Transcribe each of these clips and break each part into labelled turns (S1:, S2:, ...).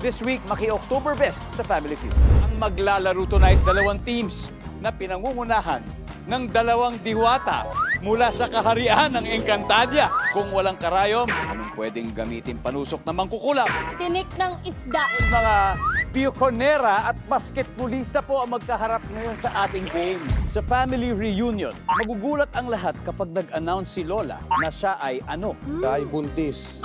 S1: this week, maki-Oktoberfest sa Family Feud. Ang maglalaro tonight, dalawang teams na pinangungunahan ng dalawang diwata mula sa kaharian ng Encantadia. Kung walang karayom, anong pwedeng gamitin panusok na mangkukulam?
S2: Tinik ng isda.
S1: Mga piokonera at basketballista po ang magkaharap ngayon sa ating game. Sa family reunion, magugulat ang lahat kapag nag-announce si Lola na siya ay ano?
S3: Dahil buntis.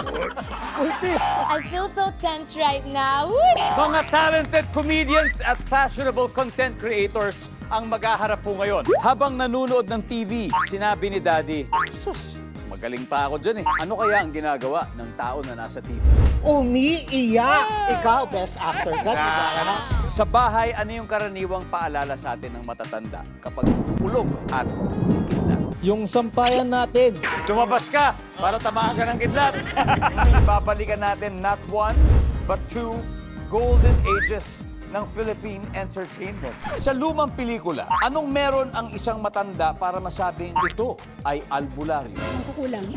S1: Buntis!
S2: I feel so tense right now.
S1: Mga talented comedians at fashionable content creators ang maghaharap po ngayon. Habang nanonood ng TV, sinabi ni Daddy, sus, magaling pa ako dyan eh. Ano kaya ang ginagawa ng tao na nasa TV?
S3: Umiiyak! Ikaw, best actor ka, diba?
S1: Sa bahay, ano yung karaniwang paalala sa atin ng matatanda kapag ulog at kidlat?
S4: Yung sampayan natin.
S1: Tumabas ka para tamaan ka ng kidlat. Babalikan natin not one, but two golden ages ng Philippine entertainment. Sa lumang pelikula, anong meron ang isang matanda para masabing ito ay albularyo?
S2: Kukulang.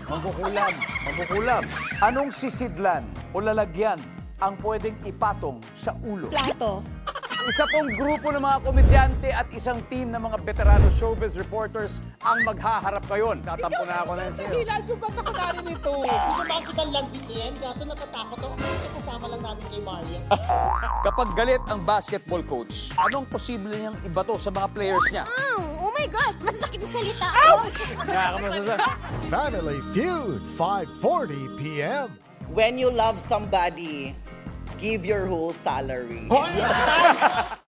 S1: Mangkukulam. Mangkukulam. Anong sisidlan o lalagyan ang pwedeng ipatong sa ulo?
S2: Plato.
S1: Isa pong grupo ng mga komedyante at isang team ng mga veterano showbiz reporters ang maghaharap ngayon. Tatampo na ako na yun sa'yo.
S5: Kailan ko ba't ako nito?
S6: Gusto mo kita lang din, kaso natatakot ako kasi kasama lang namin kay Marian.
S1: Kapag galit ang basketball coach, anong posible niyang ibato sa mga players niya?
S2: Oh my God! Masasakit na salita.
S7: Family Feud, 5:40 p.m.
S6: When you love somebody, give your whole salary.